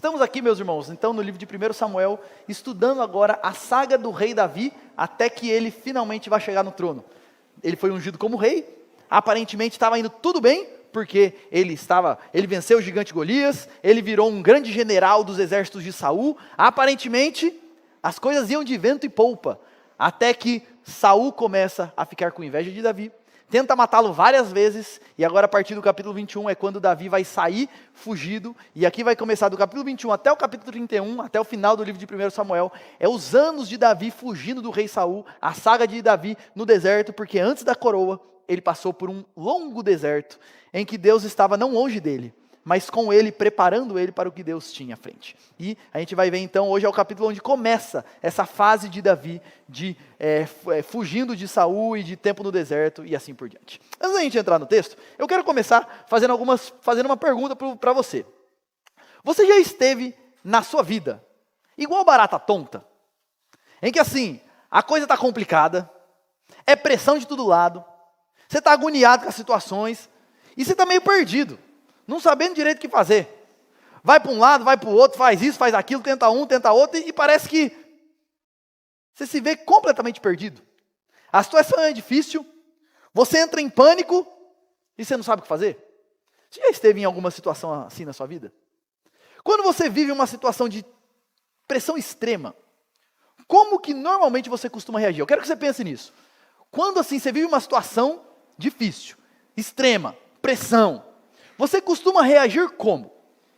Estamos aqui, meus irmãos, então no livro de 1 Samuel, estudando agora a saga do rei Davi, até que ele finalmente vai chegar no trono. Ele foi ungido como rei, aparentemente estava indo tudo bem, porque ele venceu o gigante Golias, ele virou um grande general dos exércitos de Saul, aparentemente as coisas iam de vento e polpa, até que Saul começa a ficar com inveja de Davi, tenta matá-lo várias vezes, e agora a partir do capítulo 21 é quando Davi vai sair fugido, e aqui vai começar do capítulo 21 até o capítulo 31, até o final do livro de 1 Samuel, é os anos de Davi fugindo do rei Saul, a saga de Davi no deserto, porque antes da coroa, ele passou por um longo deserto, em que Deus estava não longe dele, mas com ele, preparando ele para o que Deus tinha à frente. E a gente vai ver então, hoje é o capítulo onde começa essa fase de Davi, de fugindo de Saul e de tempo no deserto e assim por diante. Antes da gente entrar no texto, eu quero começar fazendo uma pergunta para você. Você já esteve na sua vida igual barata tonta? Em que assim, a coisa está complicada, é pressão de todo lado, você está agoniado com as situações, e você está meio perdido, não sabendo direito o que fazer. Vai para um lado, vai para o outro, faz isso, faz aquilo, tenta um, tenta outro, e parece que você se vê completamente perdido. A situação é difícil, você entra em pânico, e você não sabe o que fazer. Você já esteve em alguma situação assim na sua vida? Quando você vive uma situação de pressão extrema, como que normalmente você costuma reagir? Eu quero que você pense nisso. Quando assim você vive uma situação difícil, extrema, pressão, você costuma reagir como?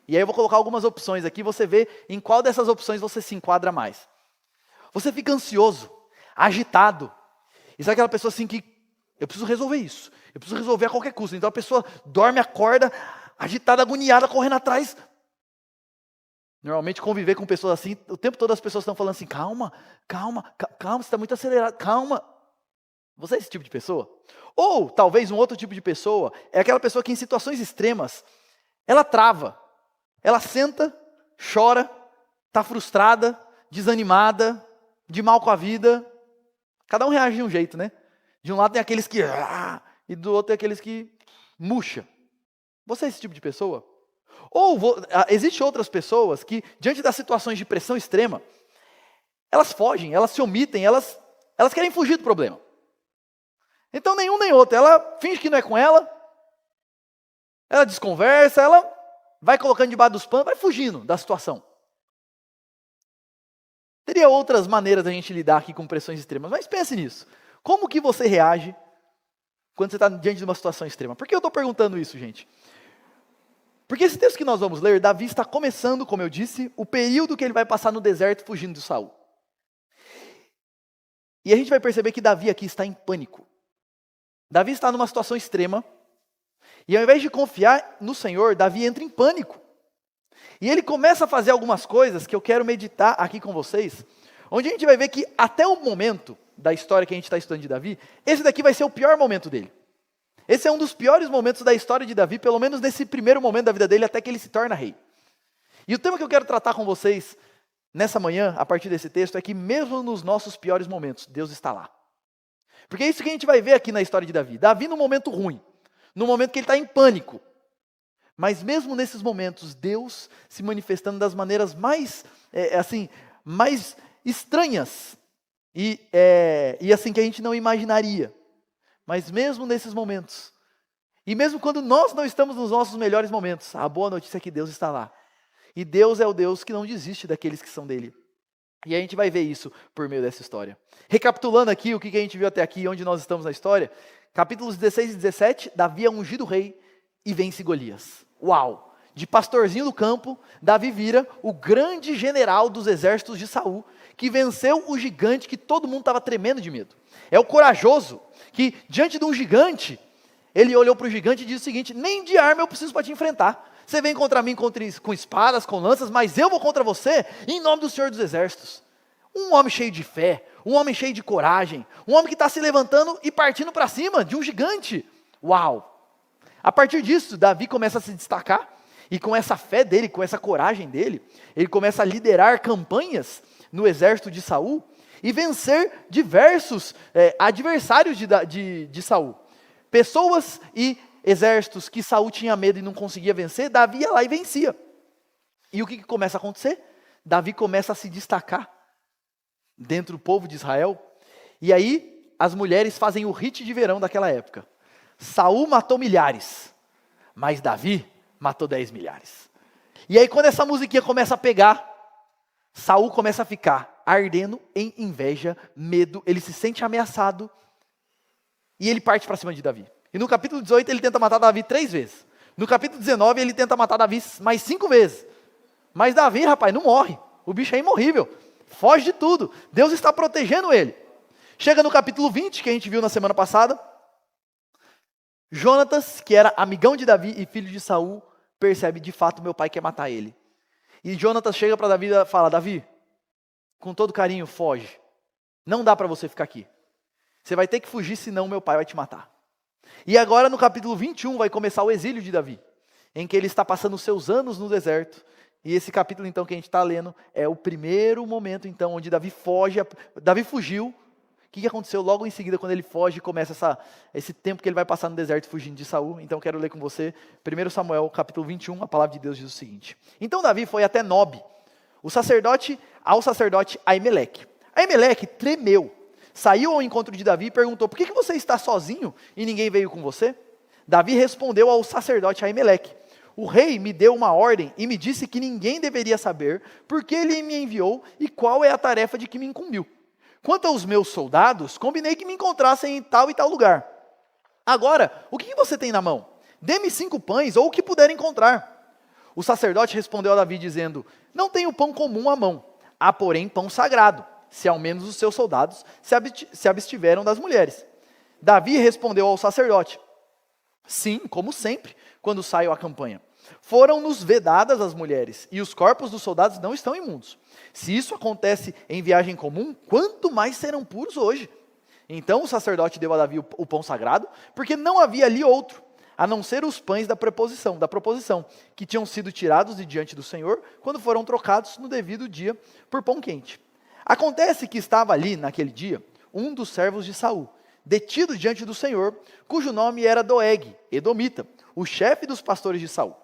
E aí eu vou colocar algumas opções aqui, você vê em qual dessas opções você se enquadra mais. Você fica ansioso, agitado. Isso é aquela pessoa assim que, eu preciso resolver isso, eu preciso resolver a qualquer custo. Então a pessoa dorme, acorda, agitada, agoniada, correndo atrás. Normalmente conviver com pessoas assim, o tempo todo as pessoas estão falando assim, calma, você está muito acelerado, calma. Você é esse tipo de pessoa? Ou talvez um outro tipo de pessoa é aquela pessoa que em situações extremas, ela trava, ela senta, chora, está frustrada, desanimada, de mal com a vida. Cada um reage de um jeito, né? De um lado tem aqueles que e do outro tem aqueles que murcha. Você é esse tipo de pessoa? Ou existem outras pessoas que, diante das situações de pressão extrema, elas fogem, elas se omitem, elas querem fugir do problema. Então nenhum nem outro, ela finge que não é com ela desconversa, ela vai colocando debaixo dos panos, vai fugindo da situação. Teria outras maneiras da gente lidar aqui com pressões extremas, mas pense nisso. Como que você reage quando você está diante de uma situação extrema? Por que eu estou perguntando isso, gente? Porque esse texto que nós vamos ler, Davi está começando, como eu disse, o período que ele vai passar no deserto fugindo de Saul. E a gente vai perceber que Davi aqui está em pânico. Davi está numa situação extrema, e ao invés de confiar no Senhor, Davi entra em pânico. E ele começa a fazer algumas coisas que eu quero meditar aqui com vocês, onde a gente vai ver que até o momento da história que a gente está estudando de Davi, esse daqui vai ser o pior momento dele. Esse é um dos piores momentos da história de Davi, pelo menos nesse primeiro momento da vida dele, até que ele se torna rei. E o tema que eu quero tratar com vocês nessa manhã, a partir desse texto, é que mesmo nos nossos piores momentos, Deus está lá. Porque é isso que a gente vai ver aqui na história de Davi. Davi no momento ruim, no momento que ele está em pânico. Mas mesmo nesses momentos, Deus se manifestando das maneiras mais estranhas. E assim que a gente não imaginaria. Mas mesmo nesses momentos, e mesmo quando nós não estamos nos nossos melhores momentos, a boa notícia é que Deus está lá. E Deus é o Deus que não desiste daqueles que são dele. E a gente vai ver isso por meio dessa história. Recapitulando aqui o que a gente viu até aqui, onde nós estamos na história, capítulos 16 e 17, Davi é ungido rei e vence Golias. Uau! De pastorzinho do campo, Davi vira o grande general dos exércitos de Saul, que venceu o gigante que todo mundo estava tremendo de medo. É o corajoso, que diante de um gigante, ele olhou para o gigante e disse o seguinte, nem de arma eu preciso para te enfrentar. Você vem contra mim com espadas, com lanças, mas eu vou contra você em nome do Senhor dos Exércitos. Um homem cheio de fé, um homem cheio de coragem, um homem que está se levantando e partindo para cima de um gigante. Uau! A partir disso, Davi começa a se destacar, e com essa fé dele, com essa coragem dele, ele começa a liderar campanhas no exército de Saul, e vencer diversos adversários de Saul. Pessoas e exércitos que Saul tinha medo e não conseguia vencer, Davi ia lá e vencia. E o que começa a acontecer? Davi começa a se destacar dentro do povo de Israel. E aí, as mulheres fazem o hit de verão daquela época. Saul matou milhares, mas Davi matou 10 milhares. E aí, quando essa musiquinha começa a pegar, Saul começa a ficar ardendo em inveja, medo, ele se sente ameaçado, e ele parte para cima de Davi. E no capítulo 18, ele tenta matar Davi 3 vezes. No capítulo 19, ele tenta matar Davi mais 5 vezes. Mas Davi, rapaz, não morre. O bicho é imorrível. Foge de tudo. Deus está protegendo ele. Chega no capítulo 20, que a gente viu na semana passada. Jonatas, que era amigão de Davi e filho de Saul, percebe, de fato, meu pai quer matar ele. E Jonatas chega para Davi e fala, Davi, com todo carinho, foge. Não dá para você ficar aqui. Você vai ter que fugir, senão meu pai vai te matar. E agora no capítulo 21 vai começar o exílio de Davi, em que ele está passando os seus anos no deserto. E esse capítulo então que a gente está lendo é o primeiro momento então onde Davi foge. Davi fugiu. O que aconteceu logo em seguida quando ele foge? Começa esse tempo que ele vai passar no deserto fugindo de Saul. Então quero ler com você 1 Samuel capítulo 21, a palavra de Deus diz o seguinte. Então Davi foi até Nob, ao sacerdote Aimeleque. Aimeleque tremeu, saiu ao encontro de Davi e perguntou, por que você está sozinho e ninguém veio com você? Davi respondeu ao sacerdote Aimeleque, o rei me deu uma ordem e me disse que ninguém deveria saber porque ele me enviou e qual é a tarefa de que me incumbiu. Quanto aos meus soldados, combinei que me encontrassem em tal e tal lugar. Agora, o que você tem na mão? Dê-me 5 pães ou o que puder encontrar. O sacerdote respondeu a Davi dizendo, não tenho pão comum à mão, há porém pão sagrado, se ao menos os seus soldados se abstiveram das mulheres. Davi respondeu ao sacerdote, sim, como sempre, quando saio à campanha. Foram-nos vedadas as mulheres, e os corpos dos soldados não estão imundos. Se isso acontece em viagem comum, quanto mais serão puros hoje? Então o sacerdote deu a Davi o pão sagrado, porque não havia ali outro, a não ser os pães da proposição, que tinham sido tirados de diante do Senhor, quando foram trocados no devido dia por pão quente. Acontece que estava ali, naquele dia, um dos servos de Saul, detido diante do Senhor, cujo nome era Doeg, edomita, o chefe dos pastores de Saul.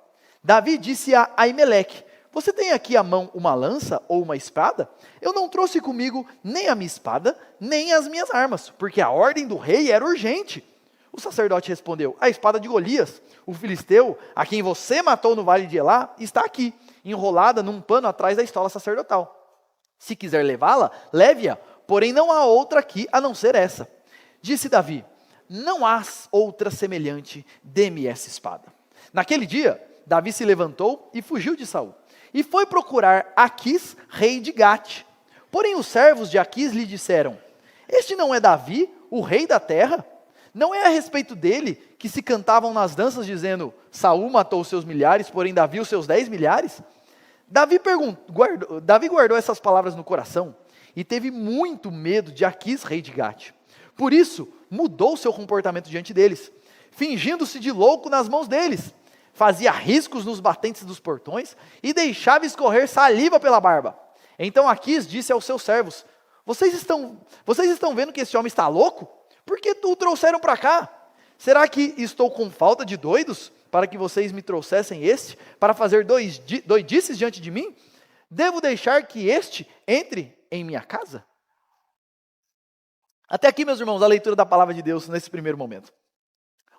Davi disse a Aimeleque, você tem aqui à mão uma lança ou uma espada? Eu não trouxe comigo nem a minha espada, nem as minhas armas, porque a ordem do rei era urgente. O sacerdote respondeu, a espada de Golias, o filisteu, a quem você matou no vale de Elá, está aqui, enrolada num pano atrás da estola sacerdotal. Se quiser levá-la, leve-a, porém não há outra aqui a não ser essa. Disse Davi, não há outra semelhante, dê-me essa espada. Naquele dia, Davi se levantou e fugiu de Saul, e foi procurar Aquis, rei de Gate. Porém os servos de Aquis lhe disseram, este não é Davi, o rei da terra? Não é a respeito dele que se cantavam nas danças dizendo, Saul matou os seus milhares, porém Davi os seus 10 milhares? Davi guardou essas palavras no coração, e teve muito medo de Aquis, rei de Gate. Por isso, mudou seu comportamento diante deles, fingindo-se de louco nas mãos deles. Fazia riscos nos batentes dos portões e deixava escorrer saliva pela barba. Então Aquis disse aos seus servos, vocês estão vendo que esse homem está louco? Por que o trouxeram para cá? Será que estou com falta de doidos para que vocês me trouxessem este, para fazer doidices diante de mim? Devo deixar que este entre em minha casa? Até aqui, meus irmãos, a leitura da palavra de Deus nesse primeiro momento.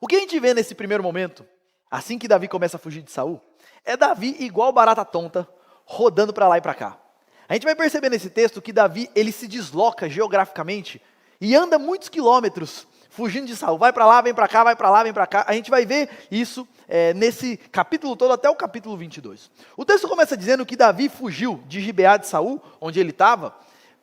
O que a gente vê nesse primeiro momento, assim que Davi começa a fugir de Saul, é Davi igual barata tonta, rodando para lá e para cá. A gente vai perceber nesse texto que Davi, ele se desloca geograficamente e anda muitos quilômetros fugindo de Saul. Vai para lá, vem para cá, vai para lá, vem para cá. A gente vai ver isso nesse capítulo todo até o capítulo 22. O texto começa dizendo que Davi fugiu de Gibeá de Saul, onde ele estava,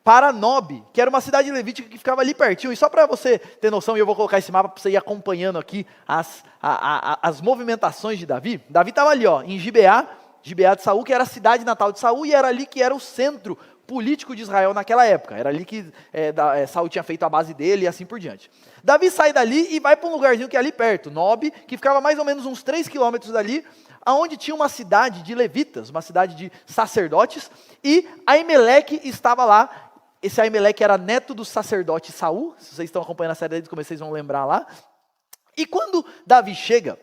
para Nob, que era uma cidade levítica que ficava ali pertinho. E só para você ter noção, e eu vou colocar esse mapa para você ir acompanhando aqui as movimentações de Davi. Davi estava ali, em Gibeá de Saul, que era a cidade natal de Saul, e era ali que era o centro político de Israel naquela época. Era ali que Saul tinha feito a base dele e assim por diante. Davi sai dali e vai para um lugarzinho que é ali perto, Nob, que ficava mais ou menos uns 3 quilômetros dali, onde tinha uma cidade de levitas, uma cidade de sacerdotes, e Aimeleque estava lá. Esse Aimeleque era neto do sacerdote Saul, se vocês estão acompanhando a série desde o começo, vocês vão lembrar lá. E quando Davi chega,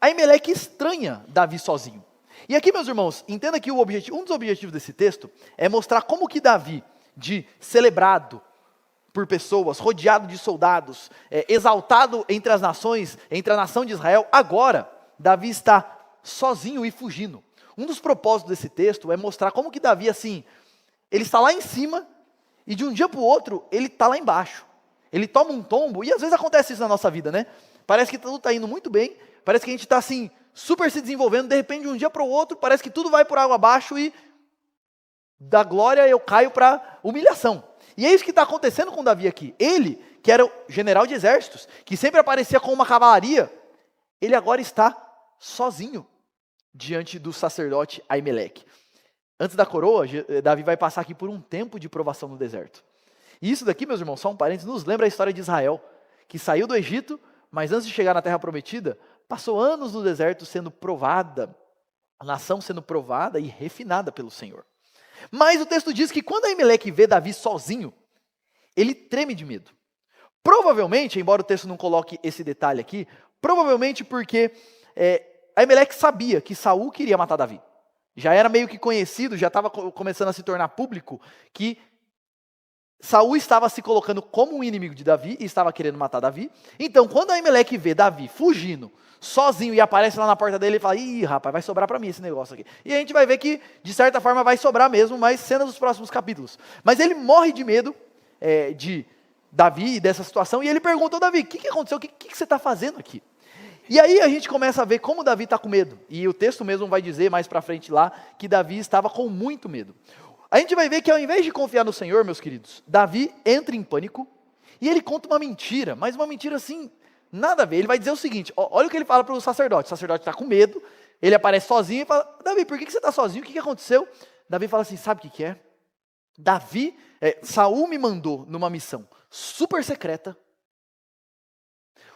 Aimeleque estranha Davi sozinho. E aqui, meus irmãos, entenda que um dos objetivos desse texto é mostrar como que Davi, de celebrado por pessoas, rodeado de soldados, exaltado entre as nações, entre a nação de Israel, agora Davi está sozinho e fugindo. Um dos propósitos desse texto é mostrar como que Davi, assim, ele está lá em cima e de um dia para o outro ele está lá embaixo. Ele toma um tombo, e às vezes acontece isso na nossa vida, né? Parece que tudo está indo muito bem, parece que a gente está assim, super se desenvolvendo, de repente de um dia para o outro, parece que tudo vai por água abaixo e da glória eu caio para humilhação. E é isso que está acontecendo com Davi aqui. Ele, que era o general de exércitos, que sempre aparecia com uma cavalaria, ele agora está sozinho diante do sacerdote Aimeleque. Antes da coroa, Davi vai passar aqui por um tempo de provação no deserto. E isso daqui, meus irmãos, só um parênteses, nos lembra a história de Israel, que saiu do Egito, mas antes de chegar na Terra Prometida, passou anos no deserto sendo provada, a nação sendo provada e refinada pelo Senhor. Mas o texto diz que quando Aimeleque vê Davi sozinho, ele treme de medo. Provavelmente, embora o texto não coloque esse detalhe aqui, provavelmente porque Aimeleque sabia que Saul queria matar Davi. Já era meio que conhecido, já estava começando a se tornar público, que Saul estava se colocando como um inimigo de Davi e estava querendo matar Davi. Então, quando Aimeleque vê Davi fugindo, sozinho, e aparece lá na porta dele, ele fala, ih, rapaz, vai sobrar para mim esse negócio aqui. E a gente vai ver que, de certa forma, vai sobrar mesmo, mas cenas dos próximos capítulos. Mas ele morre de medo de Davi e dessa situação, e ele pergunta ao Davi, o que aconteceu? O que você está fazendo aqui? E aí a gente começa a ver como Davi está com medo. E o texto mesmo vai dizer mais para frente lá, que Davi estava com muito medo. A gente vai ver que ao invés de confiar no Senhor, meus queridos, Davi entra em pânico, e ele conta uma mentira, mas uma mentira assim, nada a ver. Ele vai dizer o seguinte, olha o que ele fala para o sacerdote está com medo, ele aparece sozinho e fala, Davi, por que você está sozinho? O que aconteceu? Davi fala assim, sabe o que é? Saul me mandou numa missão super secreta,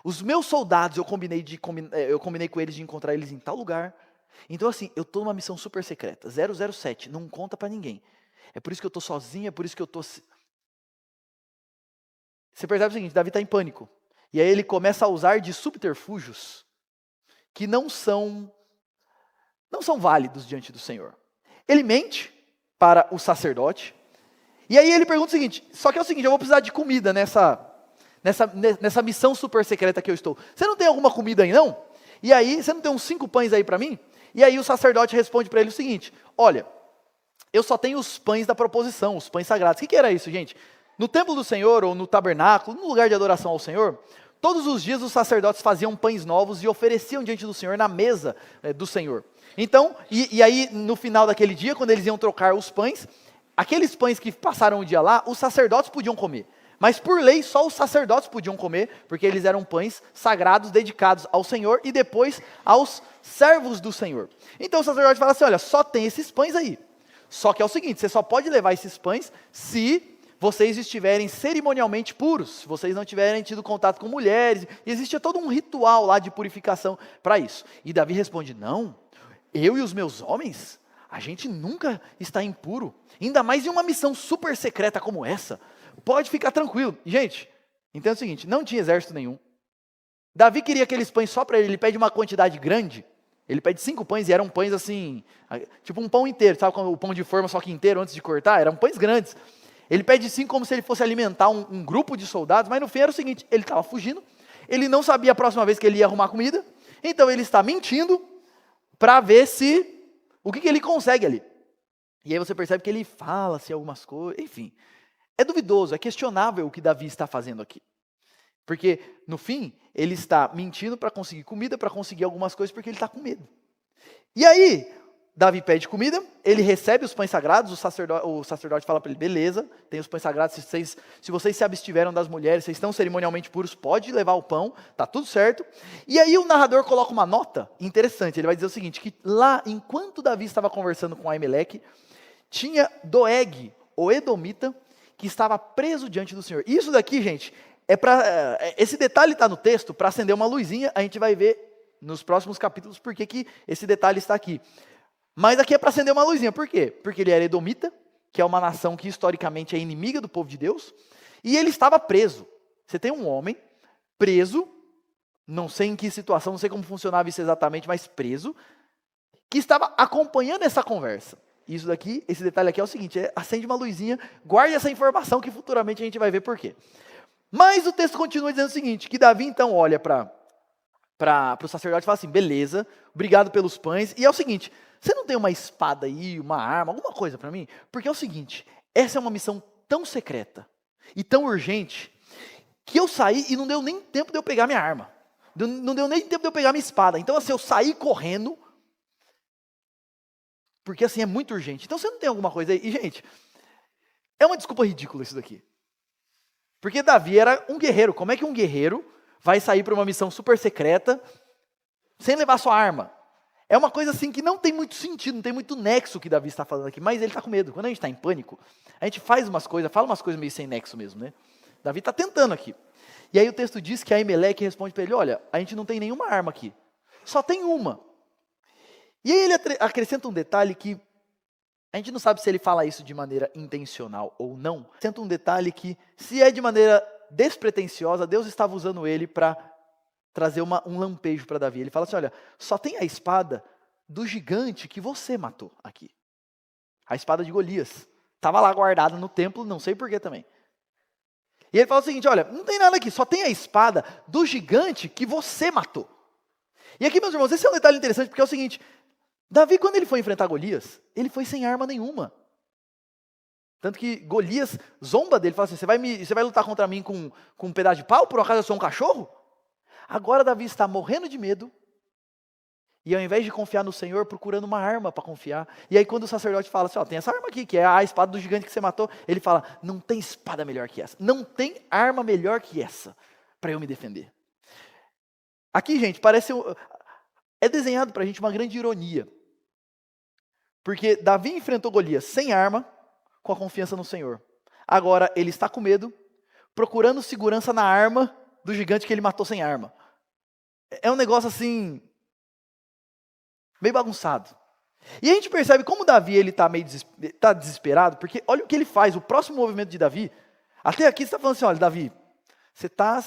os meus soldados, eu combinei com eles de encontrar eles em tal lugar, então assim, eu estou numa missão super secreta, 007, não conta para ninguém, é por isso que eu estou sozinho, é por isso que eu estou... Você percebe o seguinte, Davi está em pânico, e aí ele começa a usar de subterfúgios que não são válidos diante do Senhor. Ele mente para o sacerdote, e aí ele pergunta o seguinte, só que é o seguinte, eu vou precisar de comida nessa missão super secreta que eu estou. Você não tem alguma comida aí não? E aí, você não tem uns 5 pães aí para mim? E aí o sacerdote responde para ele o seguinte, olha, eu só tenho os pães da proposição, os pães sagrados. O que era isso, gente? No templo do Senhor, ou no tabernáculo, no lugar de adoração ao Senhor, todos os dias os sacerdotes faziam pães novos e ofereciam diante do Senhor na mesa do Senhor. Então, e aí no final daquele dia, quando eles iam trocar os pães, aqueles pães que passaram o dia lá, os sacerdotes podiam comer. Mas por lei, só os sacerdotes podiam comer, porque eles eram pães sagrados, dedicados ao Senhor e depois aos servos do Senhor. Então o sacerdote fala assim, olha, só tem esses pães aí. Só que é o seguinte, você só pode levar esses pães se vocês estiverem cerimonialmente puros, se vocês não tiverem tido contato com mulheres. E existia todo um ritual lá de purificação para isso. E Davi responde, não, eu e os meus homens, a gente nunca está impuro, ainda mais em uma missão super secreta como essa. Pode ficar tranquilo. Gente, entenda o seguinte, não tinha exército nenhum. Davi queria aqueles pães só para ele pede uma quantidade grande, ele pede 5 pães e eram pães assim, tipo um pão inteiro, sabe o pão de forma só que inteiro antes de cortar? Eram pães grandes. Ele pede 5 como se ele fosse alimentar um grupo de soldados, mas no fim era o seguinte, ele estava fugindo, ele não sabia a próxima vez que ele ia arrumar comida, então ele está mentindo para ver o que ele consegue ali. E aí você percebe que ele fala assim, algumas coisas, enfim. É duvidoso, é questionável o que Davi está fazendo aqui. Porque, no fim, ele está mentindo para conseguir comida, para conseguir algumas coisas, porque ele está com medo. E aí, Davi pede comida, ele recebe os pães sagrados, o sacerdote fala para ele, beleza, tem os pães sagrados, se vocês se abstiveram das mulheres, vocês estão cerimonialmente puros, pode levar o pão, tá tudo certo. E aí o narrador coloca uma nota interessante, ele vai dizer o seguinte, que lá, enquanto Davi estava conversando com Aimeleque, tinha Doeg, o Edomita, que estava preso diante do Senhor. Isso daqui, gente, esse detalhe está no texto para acender uma luzinha, a gente vai ver nos próximos capítulos por que esse detalhe está aqui. Mas aqui é para acender uma luzinha, por quê? Porque ele era edomita, que é uma nação que historicamente é inimiga do povo de Deus, e ele estava preso. Você tem um homem preso, não sei em que situação, não sei como funcionava isso exatamente, mas preso, que estava acompanhando essa conversa. Isso daqui, esse detalhe aqui é o seguinte, acende uma luzinha, guarde essa informação que futuramente a gente vai ver por quê. Mas o texto continua dizendo o seguinte, que Davi então olha para o sacerdote e fala assim, beleza, obrigado pelos pães, e é o seguinte, você não tem uma espada aí, uma arma, alguma coisa para mim? Porque é o seguinte, essa é uma missão tão secreta e tão urgente, que eu saí e não deu nem tempo de eu pegar minha arma. Não deu nem tempo de eu pegar minha espada. Então assim, eu saí correndo, porque assim, é muito urgente. Então você não tem alguma coisa aí? E gente, é uma desculpa ridícula isso daqui. Porque Davi era um guerreiro. Como é que um guerreiro vai sair para uma missão super secreta sem levar sua arma? É uma coisa assim que não tem muito sentido, não tem muito nexo o que Davi está falando aqui, mas ele está com medo. Quando a gente está em pânico, a gente faz umas coisas, fala umas coisas meio sem nexo mesmo, né? Davi está tentando aqui. E aí o texto diz que Aimeleque responde para ele, olha, a gente não tem nenhuma arma aqui, só tem uma. E aí ele acrescenta um detalhe que a gente não sabe se ele fala isso de maneira intencional ou não. Acrescenta um detalhe que, se é de maneira despretensiosa, Deus estava usando ele para trazer um lampejo para Davi. Ele fala assim, olha, só tem a espada do gigante que você matou aqui. A espada de Golias. Estava lá guardada no templo, não sei porquê também. E ele fala o seguinte, olha, não tem nada aqui, só tem a espada do gigante que você matou. E aqui, meus irmãos, esse é um detalhe interessante, porque é o seguinte, Davi, quando ele foi enfrentar Golias, ele foi sem arma nenhuma. Tanto que Golias zomba dele, fala assim, você vai lutar contra mim com um pedaço de pau, por acaso eu sou um cachorro? Agora Davi está morrendo de medo, e ao invés de confiar no Senhor, procurando uma arma para confiar. E aí quando o sacerdote fala assim, ó, tem essa arma aqui, que é a espada do gigante que você matou, ele fala, não tem espada melhor que essa, não tem arma melhor que essa, para eu me defender. Aqui, gente, é desenhado para a gente uma grande ironia. Porque Davi enfrentou Golias sem arma, com a confiança no Senhor. Agora ele está com medo, procurando segurança na arma do gigante que ele matou sem arma. É um negócio assim, meio bagunçado. E a gente percebe como Davi está desesperado, porque olha o que ele faz, o próximo movimento de Davi, até aqui você está falando assim, olha Davi, você está...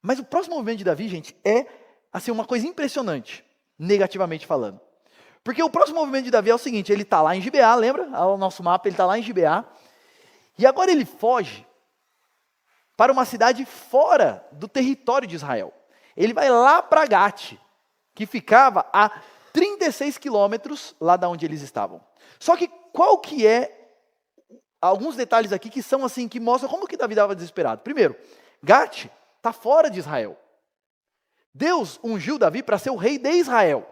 Mas o próximo movimento de Davi, gente, é assim, uma coisa impressionante, negativamente falando. Porque o próximo movimento de Davi é o seguinte, ele está lá em Gibeá, lembra? O nosso mapa, ele está lá em Gibeá. E agora ele foge para uma cidade fora do território de Israel. Ele vai lá para Gate, que ficava a 36 quilômetros lá da onde eles estavam. Só que qual que é, alguns detalhes aqui que são assim, que mostram como que Davi estava desesperado. Primeiro, Gate está fora de Israel. Deus ungiu Davi para ser o rei de Israel.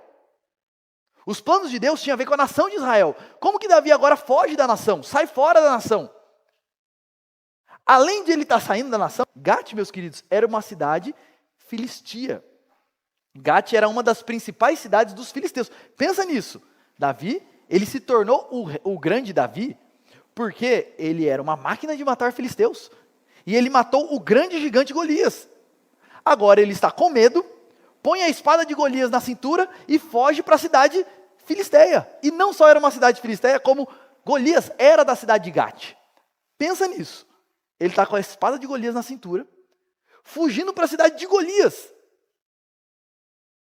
Os planos de Deus tinham a ver com a nação de Israel. Como que Davi agora foge da nação? Sai fora da nação. Além de ele estar saindo da nação, Gate, meus queridos, era uma cidade filistia. Gate era uma das principais cidades dos filisteus. Pensa nisso. Davi, ele se tornou o grande Davi, porque ele era uma máquina de matar filisteus. E ele matou o grande gigante Golias. Agora ele está com medo, põe a espada de Golias na cintura e foge para a cidade filisteia. E não só era uma cidade filisteia, como Golias era da cidade de Gate. Pensa nisso. Ele está com a espada de Golias na cintura, fugindo para a cidade de Golias.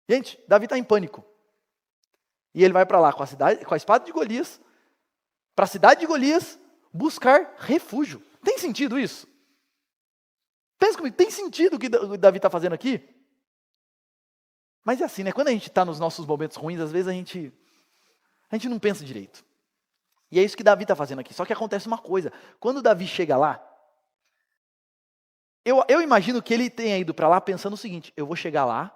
Gente, Davi está em pânico. E ele vai para lá com a espada de Golias, para a cidade de Golias, buscar refúgio. Tem sentido isso? Pensa comigo, tem sentido o que Davi está fazendo aqui? Mas é assim, né? Quando a gente está nos nossos momentos ruins, às vezes a gente não pensa direito. E é isso que Davi está fazendo aqui. Só que acontece uma coisa. Quando Davi chega lá, eu imagino que ele tenha ido para lá pensando o seguinte, eu vou chegar lá,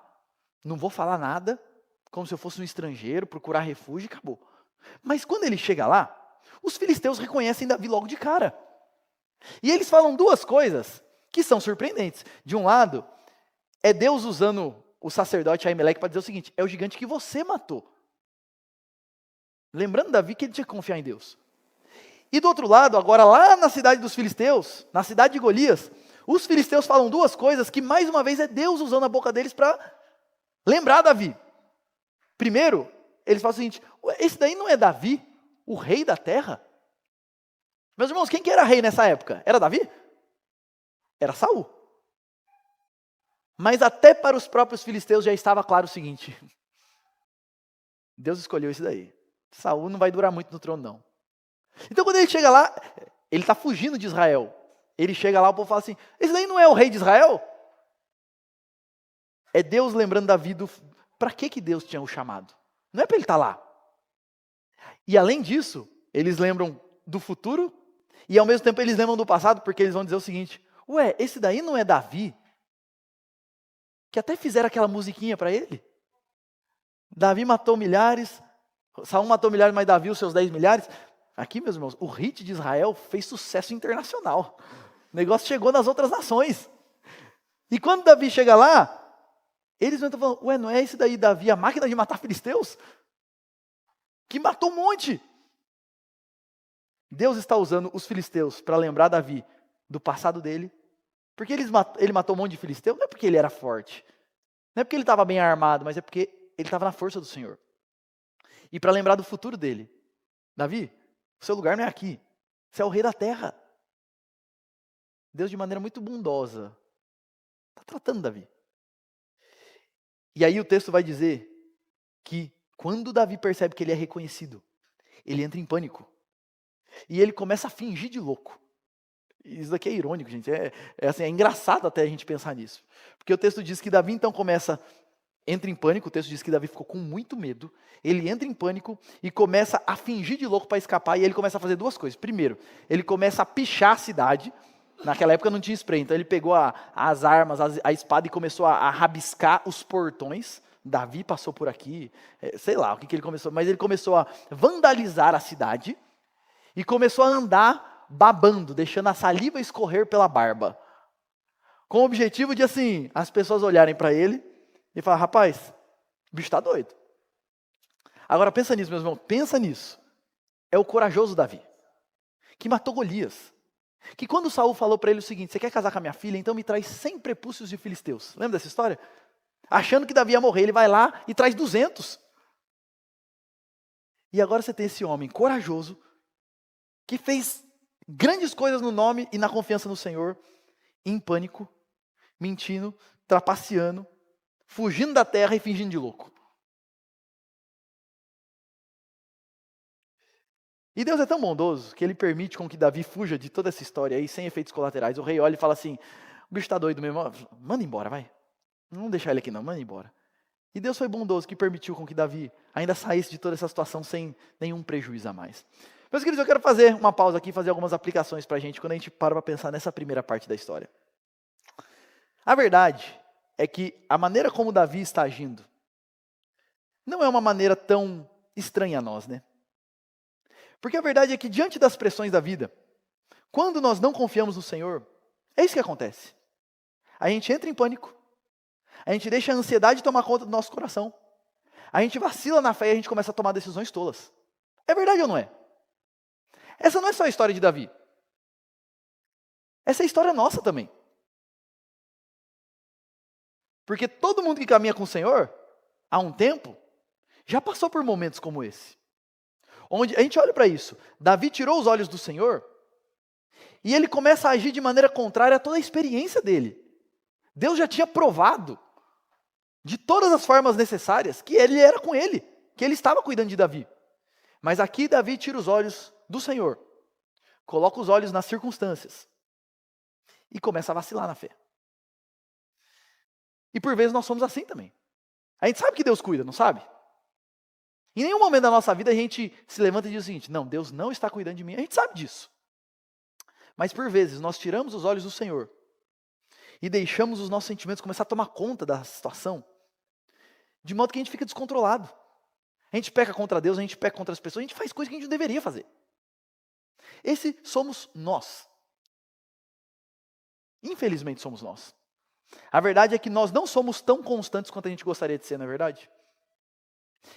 não vou falar nada, como se eu fosse um estrangeiro, procurar refúgio e acabou. Mas quando ele chega lá, os filisteus reconhecem Davi logo de cara. E eles falam duas coisas que são surpreendentes. De um lado, é Deus usando o sacerdote Aimeleque para dizer o seguinte, é o gigante que você matou. Lembrando Davi que ele tinha que confiar em Deus. E do outro lado, agora lá na cidade dos filisteus, na cidade de Golias, os filisteus falam duas coisas que mais uma vez é Deus usando a boca deles para lembrar Davi. Primeiro, eles falam o seguinte, esse daí não é Davi, o rei da terra? Meus irmãos, quem que era rei nessa época? Era Davi? Era Saul. Mas até para os próprios filisteus já estava claro o seguinte, Deus escolheu esse daí. Saul não vai durar muito no trono, não. Então quando ele chega lá, ele está fugindo de Israel. Ele chega lá, o povo fala assim, esse daí não é o rei de Israel? É Deus lembrando Davi para que Deus tinha o chamado? Não é para ele estar lá. E além disso, eles lembram do futuro e ao mesmo tempo eles lembram do passado, porque eles vão dizer o seguinte, ué, esse daí não é Davi? Que até fizeram aquela musiquinha para ele? Davi matou milhares, Saul matou milhares, mas Davi os seus 10 milhares. Aqui, meus irmãos, o hit de Israel fez sucesso internacional. O negócio chegou nas outras nações. E quando Davi chega lá, eles vão estar falando, ué, não é esse daí Davi, a máquina de matar filisteus? Que matou um monte. Deus está usando os filisteus para lembrar Davi do passado dele. Porque ele matou um monte de filisteu, não é porque ele era forte. Não é porque ele estava bem armado, mas é porque ele estava na força do Senhor. E para lembrar do futuro dele. Davi, o seu lugar não é aqui. Você é o rei da terra. Deus, de maneira muito bondosa, está tratando Davi. E aí o texto vai dizer que quando Davi percebe que ele é reconhecido, ele entra em pânico. E ele começa a fingir de louco. Isso daqui é irônico, gente. É engraçado até a gente pensar nisso. Porque o texto diz que Davi então entra em pânico. O texto diz que Davi ficou com muito medo. Ele entra em pânico e começa a fingir de louco para escapar. E ele começa a fazer duas coisas. Primeiro, ele começa a pichar a cidade. Naquela época não tinha spray, então ele pegou as armas, a espada e começou a rabiscar os portões. Davi passou por aqui, sei lá o que ele começou, mas ele começou a vandalizar a cidade e começou a andar babando, deixando a saliva escorrer pela barba. Com o objetivo de, assim, as pessoas olharem para ele e falar, rapaz, o bicho está doido. Agora pensa nisso, meus irmãos, pensa nisso. É o corajoso Davi, que matou Golias. Que quando Saul falou para ele o seguinte, você quer casar com a minha filha? Então me traz 100 prepúcios de filisteus. Lembra dessa história? Achando que Davi ia morrer, ele vai lá e traz 200. E agora você tem esse homem corajoso, que fez grandes coisas no nome e na confiança no Senhor, em pânico, mentindo, trapaceando, fugindo da terra e fingindo de louco. E Deus é tão bondoso que ele permite com que Davi fuja de toda essa história aí, sem efeitos colaterais. O rei olha e fala assim, o bicho está doido mesmo, manda embora, vai. Não deixar ele aqui não, manda embora. E Deus foi bondoso que permitiu com que Davi ainda saísse de toda essa situação sem nenhum prejuízo a mais. Meus queridos, eu quero fazer uma pausa aqui e fazer algumas aplicações para a gente, quando a gente para pensar nessa primeira parte da história. A verdade é que a maneira como Davi está agindo não é uma maneira tão estranha a nós, né? Porque a verdade é que diante das pressões da vida, quando nós não confiamos no Senhor, é isso que acontece. A gente entra em pânico, a gente deixa a ansiedade tomar conta do nosso coração, a gente vacila na fé e a gente começa a tomar decisões tolas. É verdade ou não é? Essa não é só a história de Davi. Essa é a história nossa também. Porque todo mundo que caminha com o Senhor, há um tempo, já passou por momentos como esse. Onde a gente olha para isso, Davi tirou os olhos do Senhor e ele começa a agir de maneira contrária a toda a experiência dele. Deus já tinha provado, de todas as formas necessárias, que ele era com ele, que ele estava cuidando de Davi. Mas aqui Davi tira os olhos do Senhor, coloca os olhos nas circunstâncias e começa a vacilar na fé. E por vezes nós somos assim também. A gente sabe que Deus cuida, não sabe? Em nenhum momento da nossa vida a gente se levanta e diz o seguinte, não, Deus não está cuidando de mim, a gente sabe disso. Mas por vezes nós tiramos os olhos do Senhor e deixamos os nossos sentimentos começar a tomar conta da situação, de modo que a gente fica descontrolado. A gente peca contra Deus, a gente peca contra as pessoas, a gente faz coisas que a gente não deveria fazer. Esse somos nós. Infelizmente somos nós. A verdade é que nós não somos tão constantes quanto a gente gostaria de ser, não é verdade?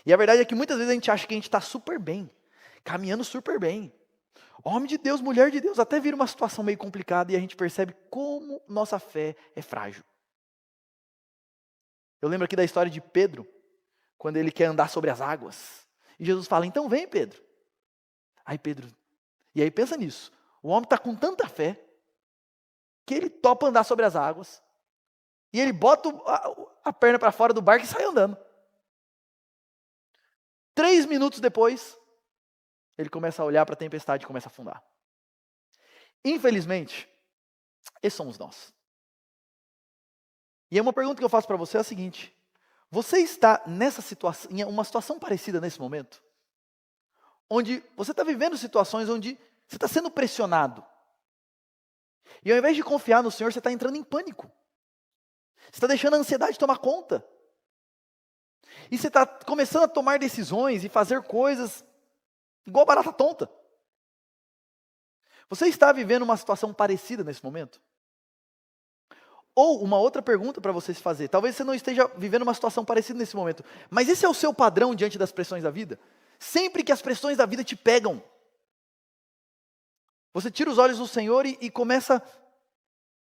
E a verdade é que muitas vezes a gente acha que a gente está super bem, caminhando super bem. Homem de Deus, mulher de Deus, até vira uma situação meio complicada e a gente percebe como nossa fé é frágil. Eu lembro aqui da história de Pedro, quando ele quer andar sobre as águas. E Jesus fala, então vem Pedro. E aí pensa nisso, o homem está com tanta fé, que ele topa andar sobre as águas, e ele bota a perna para fora do barco e sai andando. 3 minutos depois, ele começa a olhar para a tempestade e começa a afundar. Infelizmente, esses somos nós. E uma pergunta que eu faço para você é a seguinte: você está nessa situação, em uma situação parecida nesse momento? Onde você está vivendo situações onde você está sendo pressionado. E ao invés de confiar no Senhor, você está entrando em pânico. Você está deixando a ansiedade tomar conta. E você está começando a tomar decisões e fazer coisas igual barata tonta. Você está vivendo uma situação parecida nesse momento? Ou uma outra pergunta para você se fazer. Talvez você não esteja vivendo uma situação parecida nesse momento. Mas esse é o seu padrão diante das pressões da vida? Sempre que as pressões da vida te pegam, você tira os olhos do Senhor e começa,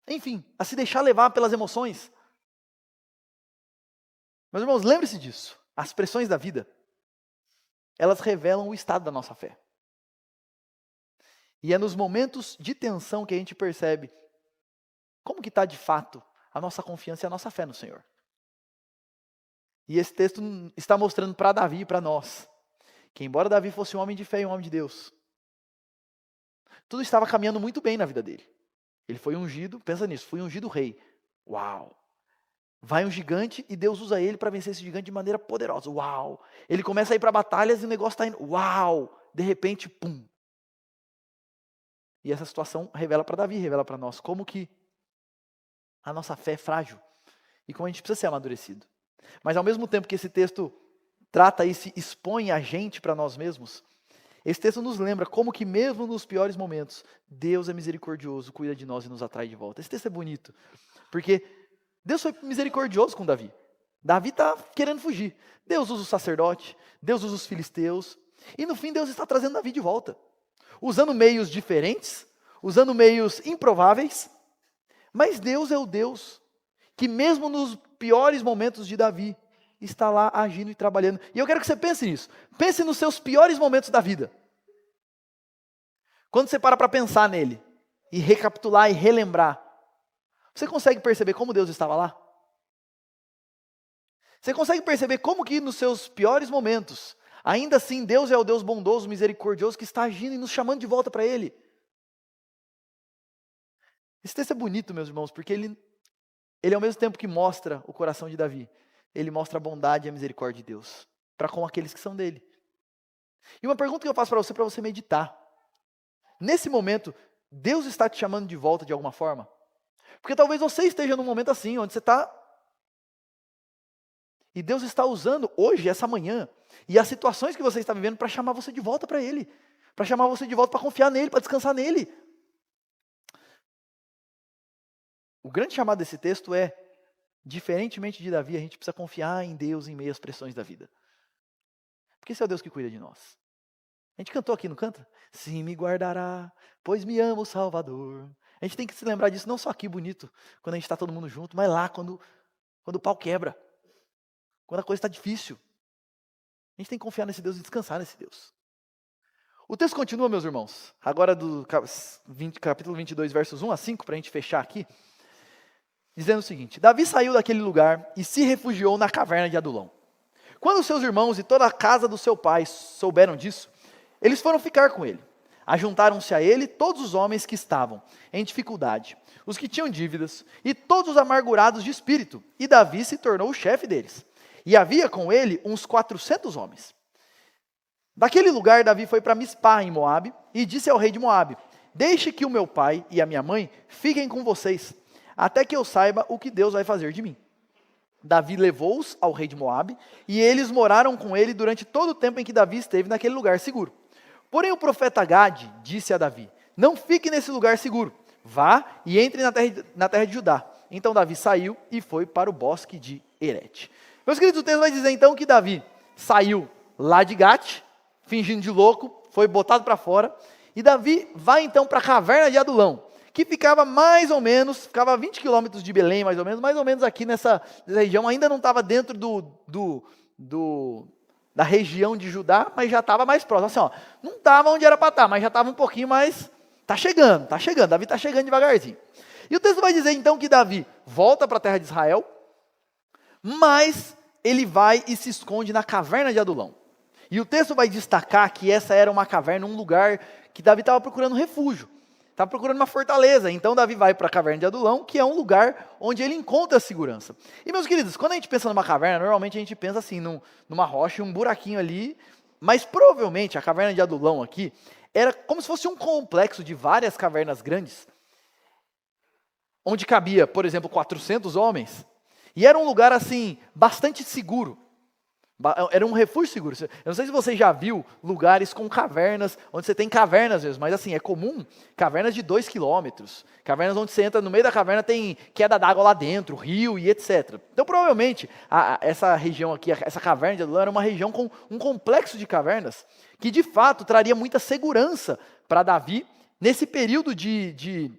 enfim, a se deixar levar pelas emoções. Meus irmãos, lembre-se disso. As pressões da vida, elas revelam o estado da nossa fé. E é nos momentos de tensão que a gente percebe como que está de fato a nossa confiança e a nossa fé no Senhor. E esse texto está mostrando para Davi e para nós, que embora Davi fosse um homem de fé e um homem de Deus, tudo estava caminhando muito bem na vida dele. Ele foi ungido, pensa nisso, foi ungido rei. Uau! Vai um gigante e Deus usa ele para vencer esse gigante de maneira poderosa. Uau! Ele começa a ir para batalhas e o negócio está indo. Uau! De repente, pum! E essa situação revela para Davi, revela para nós como que a nossa fé é frágil e como a gente precisa ser amadurecido. Mas ao mesmo tempo que esse texto trata e se expõe a gente para nós mesmos, esse texto nos lembra como que mesmo nos piores momentos, Deus é misericordioso, cuida de nós e nos atrai de volta. Esse texto é bonito, porque Deus foi misericordioso com Davi. Davi está querendo fugir. Deus usa o sacerdote, Deus usa os filisteus, e no fim Deus está trazendo Davi de volta. Usando meios diferentes, usando meios improváveis, mas Deus é o Deus que mesmo nos piores momentos de Davi, está lá agindo e trabalhando. E eu quero que você pense nisso. Pense nos seus piores momentos da vida. Quando você para pensar nele, e recapitular e relembrar, você consegue perceber como Deus estava lá? Você consegue perceber como que nos seus piores momentos, ainda assim Deus é o Deus bondoso, misericordioso, que está agindo e nos chamando de volta para Ele? Esse texto é bonito, meus irmãos, porque ele ao mesmo tempo que mostra o coração de Davi, ele mostra a bondade e a misericórdia de Deus para com aqueles que são dele. E uma pergunta que eu faço para você meditar. Nesse momento, Deus está te chamando de volta de alguma forma? Porque talvez você esteja num momento assim, onde você está... E Deus está usando hoje, essa manhã, e as situações que você está vivendo para chamar você de volta para Ele. Para chamar você de volta para confiar nele, para descansar nele. O grande chamado desse texto é, diferentemente de Davi, a gente precisa confiar em Deus em meio às pressões da vida. Porque esse é o Deus que cuida de nós. A gente cantou aqui, não canta? Sim, me guardará, pois me ama o Salvador. A gente tem que se lembrar disso, não só aqui bonito, quando a gente está todo mundo junto, mas lá, quando o pau quebra. Quando a coisa está difícil. A gente tem que confiar nesse Deus e descansar nesse Deus. O texto continua, meus irmãos. Agora do capítulo 22, versos 1 a 5, para a gente fechar aqui. Dizendo o seguinte: Davi saiu daquele lugar e se refugiou na caverna de Adulão. Quando seus irmãos e toda a casa do seu pai souberam disso, eles foram ficar com ele. Ajuntaram-se a ele todos os homens que estavam em dificuldade, os que tinham dívidas e todos os amargurados de espírito, e Davi se tornou o chefe deles. E havia com ele uns 400 homens. Daquele lugar Davi foi para Mispá, em Moabe, e disse ao rei de Moabe: deixe que o meu pai e a minha mãe fiquem com vocês, até que eu saiba o que Deus vai fazer de mim. Davi levou-os ao rei de Moabe, e eles moraram com ele durante todo o tempo em que Davi esteve naquele lugar seguro. Porém o profeta Gade disse a Davi: não fique nesse lugar seguro, vá e entre na terra de Judá. Então Davi saiu e foi para o bosque de Herete. Meus queridos, o texto vai dizer então que Davi saiu lá de Gate, fingindo de louco, foi botado para fora, e Davi vai então para a caverna de Adulão, que ficava mais ou menos, ficava a 20 quilômetros de Belém, mais ou menos aqui nessa região, ainda não estava dentro da região de Judá, mas já estava mais próximo, assim, ó, não estava onde era para estar, mas já estava um pouquinho mais, está chegando, Davi está chegando devagarzinho. E o texto vai dizer então que Davi volta para a terra de Israel, mas ele vai e se esconde na caverna de Adulão. E o texto vai destacar que essa era uma caverna, um lugar que Davi estava procurando refúgio. Estava procurando uma fortaleza. Então Davi vai para a caverna de Adulão, que é um lugar onde ele encontra segurança. E meus queridos, quando a gente pensa numa caverna, normalmente a gente pensa assim, numa rocha e um buraquinho ali. Mas provavelmente a caverna de Adulão aqui era como se fosse um complexo de várias cavernas grandes, onde cabia, por exemplo, 400 homens. E era um lugar assim, bastante seguro. Era um refúgio seguro. Eu não sei se você já viu lugares com cavernas, onde você tem cavernas mesmo, mas assim, é comum cavernas de 2 quilômetros, cavernas onde você entra no meio da caverna, tem queda d'água lá dentro, rio e etc. Então provavelmente essa região aqui, essa caverna de Adulão era uma região com um complexo de cavernas, que de fato traria muita segurança para Davi nesse período de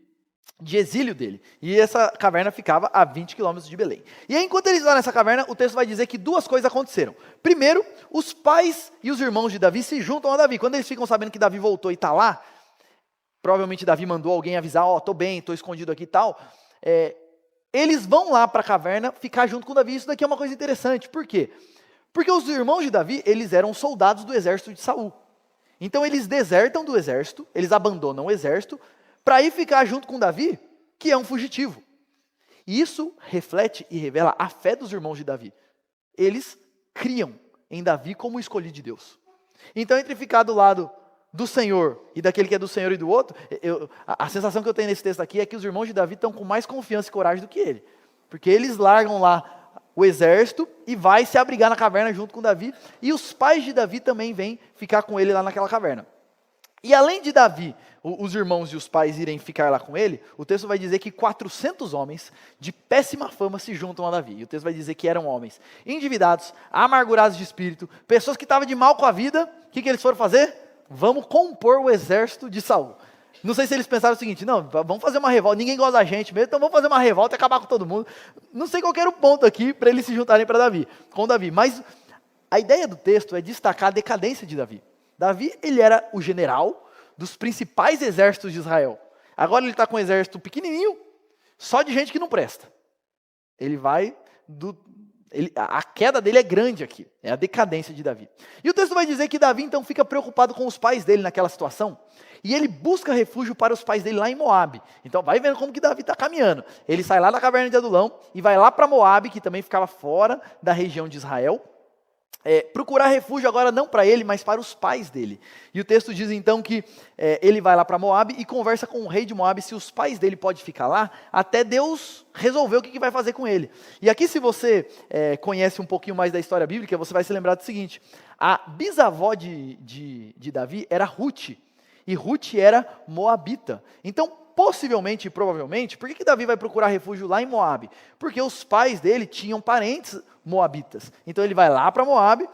exílio dele. E essa caverna ficava a 20 quilômetros de Belém. E aí, enquanto eles estão nessa caverna, o texto vai dizer que duas coisas aconteceram. Primeiro, os pais e os irmãos de Davi se juntam a Davi. Quando eles ficam sabendo que Davi voltou e está lá, provavelmente Davi mandou alguém avisar, estou bem, estou escondido aqui e tal. Eles vão lá para a caverna ficar junto com Davi. Isso daqui é uma coisa interessante. Por quê? Porque os irmãos de Davi, eles eram soldados do exército de Saul. Então eles desertam do exército, eles abandonam o exército, para ir ficar junto com Davi, que é um fugitivo. E isso reflete e revela a fé dos irmãos de Davi. Eles criam em Davi como o escolhido de Deus. Então, entre ficar do lado do Senhor e daquele que é do Senhor e do outro, a sensação que eu tenho nesse texto aqui é que os irmãos de Davi estão com mais confiança e coragem do que ele. Porque eles largam lá o exército e vai se abrigar na caverna junto com Davi. E os pais de Davi também vêm ficar com ele lá naquela caverna. E além de Davi, os irmãos e os pais irem ficar lá com ele, o texto vai dizer que 400 homens de péssima fama se juntam a Davi. E o texto vai dizer que eram homens endividados, amargurados de espírito, pessoas que estavam de mal com a vida. O que eles foram fazer? Vamos compor o exército de Saul. Não sei se eles pensaram o seguinte, não, vamos fazer uma revolta, ninguém gosta da gente mesmo, então vamos fazer uma revolta e acabar com todo mundo. Não sei qual era o ponto aqui para eles se juntarem com Davi. Mas a ideia do texto é destacar a decadência de Davi. Davi, ele era o general dos principais exércitos de Israel. Agora ele está com um exército pequenininho, só de gente que não presta. A queda dele é grande aqui, é a decadência de Davi. E o texto vai dizer que Davi então fica preocupado com os pais dele naquela situação, e ele busca refúgio para os pais dele lá em Moabe. Então vai vendo como que Davi está caminhando. Ele sai lá da caverna de Adulão e vai lá para Moabe, que também ficava fora da região de Israel, procurar refúgio agora não para ele, mas para os pais dele. E o texto diz então que ele vai lá para Moabe e conversa com o rei de Moabe se os pais dele podem ficar lá, até Deus resolver o que vai fazer com ele. E aqui, se você conhece um pouquinho mais da história bíblica, você vai se lembrar do seguinte: a bisavó de Davi era Ruth, e Ruth era moabita. Então, possivelmente e provavelmente, por que Davi vai procurar refúgio lá em Moabe? Porque os pais dele tinham parentes moabitas. Então ele vai lá para Moabe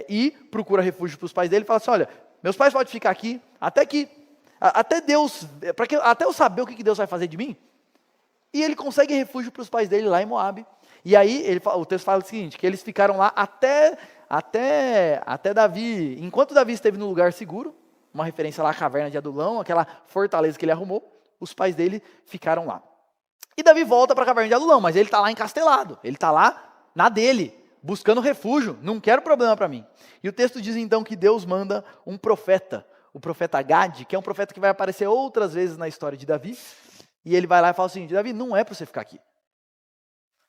e procura refúgio para os pais dele e fala assim: olha, meus pais podem ficar aqui até Deus, até eu saber o que Deus vai fazer de mim. E ele consegue refúgio para os pais dele lá em Moabe. E aí o texto fala o seguinte, que eles ficaram lá até Davi, enquanto Davi esteve no lugar seguro, uma referência lá à caverna de Adulão, aquela fortaleza que ele arrumou, os pais dele ficaram lá. E Davi volta para a caverna de Adulão, mas ele está lá encastelado, ele está lá na dele, buscando refúgio, não quero problema para mim. E o texto diz então que Deus manda um profeta, o profeta Gade, que é um profeta que vai aparecer outras vezes na história de Davi, e ele vai lá e fala o seguinte: Davi, não é para você ficar aqui.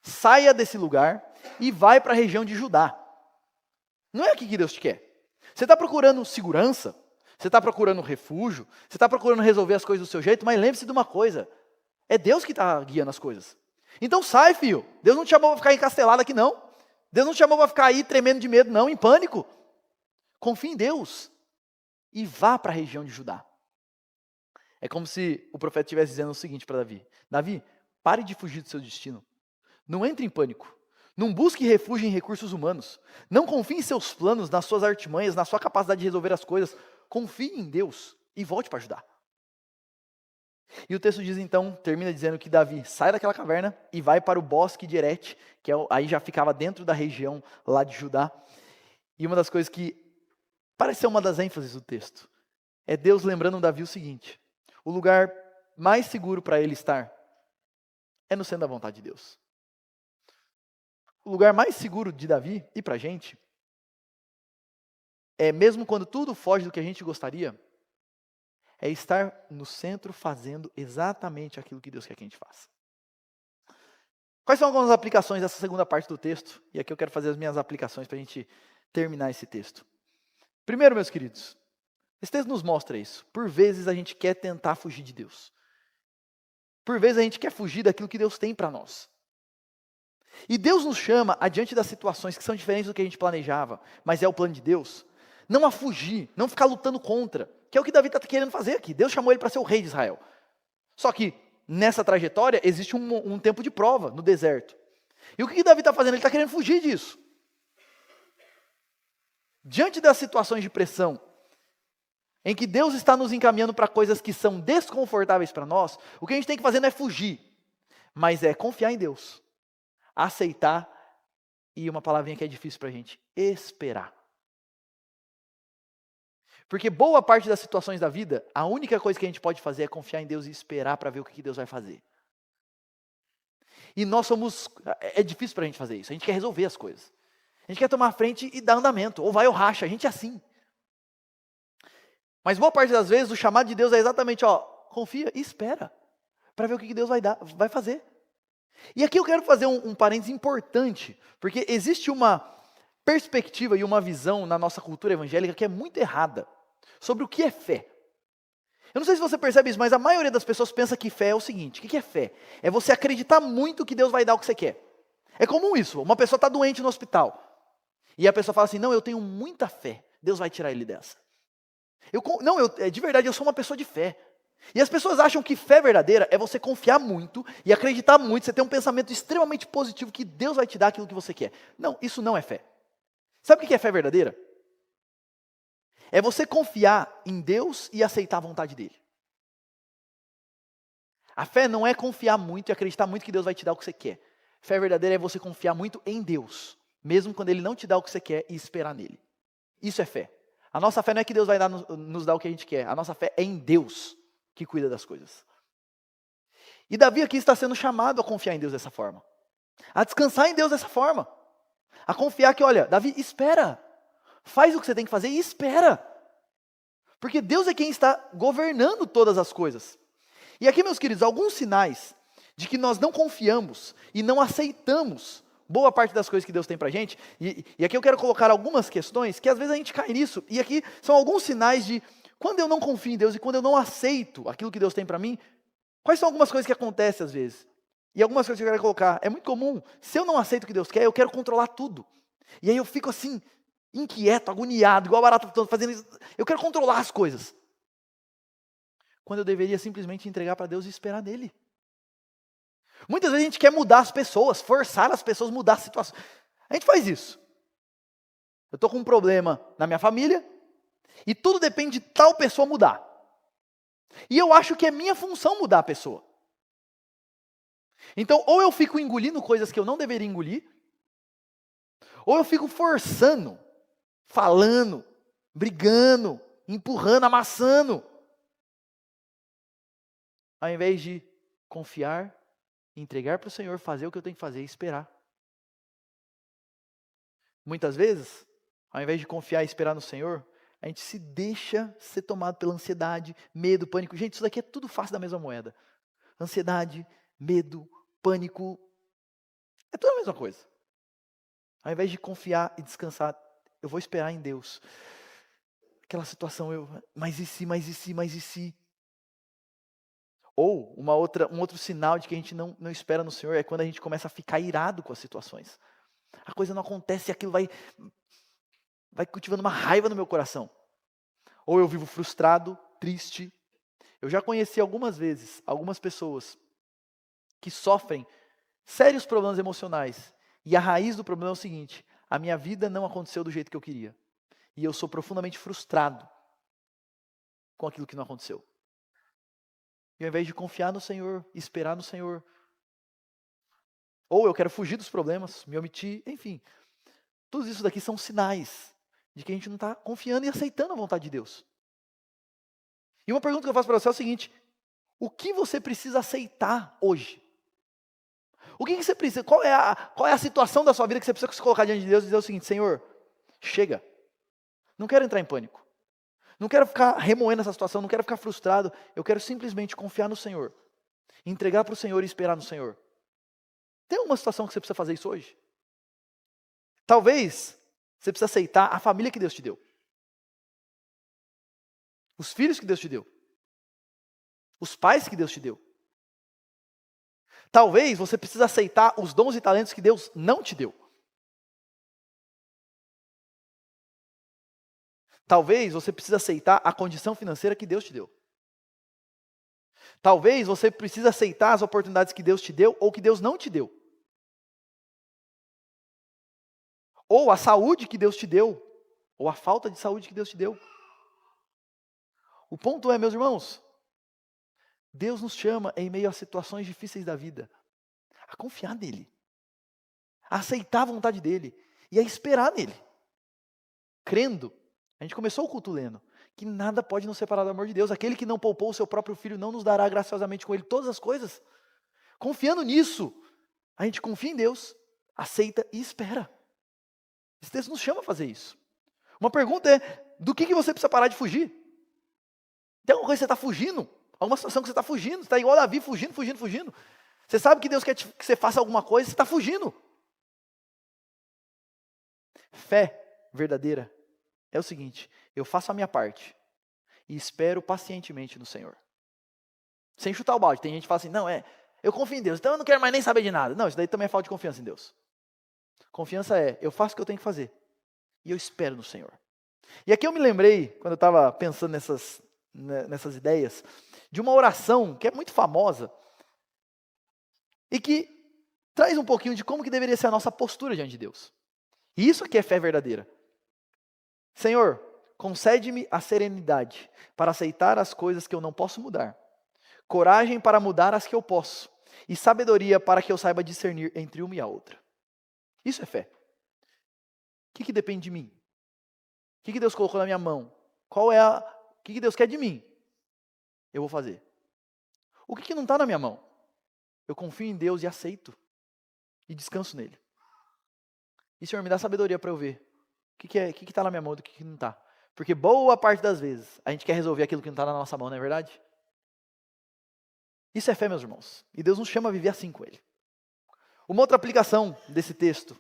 Saia desse lugar e vai para a região de Judá. Não é aqui que Deus te quer. Você está procurando segurança, você está procurando refúgio, você está procurando resolver as coisas do seu jeito, mas lembre-se de uma coisa: é Deus que está guiando as coisas. Então sai, filho. Deus não te chamou para ficar encastelado aqui, não. Deus não te chamou para ficar aí tremendo de medo, não, em pânico. Confie em Deus e vá para a região de Judá. É como se o profeta estivesse dizendo o seguinte para Davi: Davi, pare de fugir do seu destino. Não entre em pânico. Não busque refúgio em recursos humanos. Não confie em seus planos, nas suas artimanhas, na sua capacidade de resolver as coisas. Confie em Deus e volte para ajudar. E o texto diz então, termina dizendo que Davi sai daquela caverna e vai para o bosque de Herete, que aí já ficava dentro da região lá de Judá. E uma das coisas que parece ser uma das ênfases do texto é Deus lembrando Davi o seguinte: o lugar mais seguro para ele estar é no centro da vontade de Deus. O lugar mais seguro de Davi e para a gente mesmo quando tudo foge do que a gente gostaria, é estar no centro fazendo exatamente aquilo que Deus quer que a gente faça. Quais são algumas aplicações dessa segunda parte do texto? E aqui eu quero fazer as minhas aplicações para a gente terminar esse texto. Primeiro, meus queridos, esse texto nos mostra isso. Por vezes a gente quer tentar fugir de Deus. Por vezes a gente quer fugir daquilo que Deus tem para nós. E Deus nos chama, adiante das situações que são diferentes do que a gente planejava, mas é o plano de Deus, não a fugir, não ficar lutando contra, que é o que Davi está querendo fazer aqui. Deus chamou ele para ser o rei de Israel. Só que nessa trajetória existe um tempo de prova no deserto. E o que Davi está fazendo? Ele está querendo fugir disso. Diante das situações de pressão, em que Deus está nos encaminhando para coisas que são desconfortáveis para nós, o que a gente tem que fazer não é fugir, mas é confiar em Deus, aceitar, e uma palavrinha que é difícil para a gente, esperar. Porque boa parte das situações da vida, a única coisa que a gente pode fazer é confiar em Deus e esperar para ver o que Deus vai fazer. E é difícil para a gente fazer isso, a gente quer resolver as coisas. A gente quer tomar a frente e dar andamento, ou vai ou racha, a gente é assim. Mas boa parte das vezes o chamado de Deus é exatamente, confia e espera, para ver o que Deus vai fazer. E aqui eu quero fazer um parênteses importante, porque existe uma perspectiva e uma visão na nossa cultura evangélica que é muito errada, sobre o que é fé. Eu não sei se você percebe isso, mas a maioria das pessoas pensa que fé é o seguinte: o que é fé? É você acreditar muito que Deus vai dar o que você quer. É comum isso, uma pessoa está doente no hospital, e a pessoa fala assim, não, eu tenho muita fé, Deus vai tirar ele dessa. De verdade, eu sou uma pessoa de fé. E as pessoas acham que fé verdadeira é você confiar muito e acreditar muito, você ter um pensamento extremamente positivo que Deus vai te dar aquilo que você quer. Não, isso não é fé. Sabe o que é fé verdadeira? É você confiar em Deus e aceitar a vontade dele. A fé não é confiar muito e acreditar muito que Deus vai te dar o que você quer. Fé verdadeira é você confiar muito em Deus, mesmo quando ele não te dá o que você quer, e esperar nele. Isso é fé. A nossa fé não é que Deus vai nos dar o que a gente quer. A nossa fé é em Deus, que cuida das coisas. E Davi aqui está sendo chamado a confiar em Deus dessa forma. A descansar em Deus dessa forma. A confiar que, olha, Davi, espera. Faz o que você tem que fazer e espera. Porque Deus é quem está governando todas as coisas. E aqui, meus queridos, alguns sinais de que nós não confiamos e não aceitamos boa parte das coisas que Deus tem pra gente, e aqui eu quero colocar algumas questões que às vezes a gente cai nisso, e aqui são alguns sinais de quando eu não confio em Deus e quando eu não aceito aquilo que Deus tem pra mim, quais são algumas coisas que acontecem às vezes. E algumas coisas que eu quero colocar, é muito comum, se eu não aceito o que Deus quer, eu quero controlar tudo. E aí eu fico assim, inquieto, agoniado, igual a barata fazendo isso, eu quero controlar as coisas. Quando eu deveria simplesmente entregar para Deus e esperar nele. Muitas vezes a gente quer mudar as pessoas, forçar as pessoas a mudar a situação. A gente faz isso. Eu estou com um problema na minha família, e tudo depende de tal pessoa mudar. E eu acho que é minha função mudar a pessoa. Então, ou eu fico engolindo coisas que eu não deveria engolir, ou eu fico forçando, falando, brigando, empurrando, amassando, ao invés de confiar, entregar para o Senhor, fazer o que eu tenho que fazer e esperar. Muitas vezes, ao invés de confiar e esperar no Senhor, a gente se deixa ser tomado pela ansiedade, medo, pânico. Gente, isso daqui é tudo face da mesma moeda. Ansiedade, medo, pânico, é tudo a mesma coisa. Ao invés de confiar e descansar, eu vou esperar em Deus. Aquela situação, mas e se, mas e se, mas e se? Ou um outro sinal de que a gente não espera no Senhor é quando a gente começa a ficar irado com as situações. A coisa não acontece e aquilo vai cultivando uma raiva no meu coração. Ou eu vivo frustrado, triste. Eu já conheci algumas vezes, algumas pessoas que sofrem sérios problemas emocionais. E a raiz do problema é o seguinte: a minha vida não aconteceu do jeito que eu queria. E eu sou profundamente frustrado com aquilo que não aconteceu. E ao invés de confiar no Senhor, esperar no Senhor, ou eu quero fugir dos problemas, me omitir, enfim. Tudo isso daqui são sinais de que a gente não está confiando e aceitando a vontade de Deus. E uma pergunta que eu faço para você é o seguinte: o que você precisa aceitar hoje? O que você precisa? Qual é a situação da sua vida que você precisa se colocar diante de Deus e dizer o seguinte: Senhor, chega. Não quero entrar em pânico. Não quero ficar remoendo essa situação, não quero ficar frustrado. Eu quero simplesmente confiar no Senhor. Entregar para o Senhor e esperar no Senhor. Tem uma situação que você precisa fazer isso hoje? Talvez você precise aceitar a família que Deus te deu. Os filhos que Deus te deu. Os pais que Deus te deu. Talvez você precise aceitar os dons e talentos que Deus não te deu. Talvez você precise aceitar a condição financeira que Deus te deu. Talvez você precise aceitar as oportunidades que Deus te deu ou que Deus não te deu. Ou a saúde que Deus te deu, ou a falta de saúde que Deus te deu. O ponto é, meus irmãos, Deus nos chama em meio a situações difíceis da vida a confiar nele, a aceitar a vontade dele e a esperar nele, crendo. A gente começou o culto lendo que nada pode nos separar do amor de Deus. Aquele que não poupou o seu próprio filho não nos dará graciosamente com ele todas as coisas. Confiando nisso, a gente confia em Deus, aceita e espera. Esse texto nos chama a fazer isso. Uma pergunta é, do que você precisa parar de fugir? Tem alguma coisa que você está fugindo? Alguma situação que você está fugindo? Você está igual a Davi, fugindo. Você sabe que Deus quer que você faça alguma coisa, você está fugindo. Fé verdadeira é o seguinte, eu faço a minha parte e espero pacientemente no Senhor. Sem chutar o balde. Tem gente que fala assim, não, eu confio em Deus, então eu não quero mais nem saber de nada. Não, isso daí também é falta de confiança em Deus. Confiança é, eu faço o que eu tenho que fazer e eu espero no Senhor. E aqui eu me lembrei, quando eu estava pensando nessas ideias, de uma oração que é muito famosa e que traz um pouquinho de como que deveria ser a nossa postura diante de Deus. E isso aqui é fé verdadeira. Senhor, concede-me a serenidade para aceitar as coisas que eu não posso mudar, coragem para mudar as que eu posso, e sabedoria para que eu saiba discernir entre uma e a outra. Isso é fé. O que depende de mim? O que Deus colocou na minha mão? O que Deus quer de mim? Eu vou fazer. O que não está na minha mão? Eu confio em Deus e aceito. E descanso nele. E Senhor, me dá sabedoria para eu ver. O que está na minha mão e do que não está. Porque boa parte das vezes, a gente quer resolver aquilo que não está na nossa mão, não é verdade? Isso é fé, meus irmãos. E Deus nos chama a viver assim com ele. Uma outra aplicação desse texto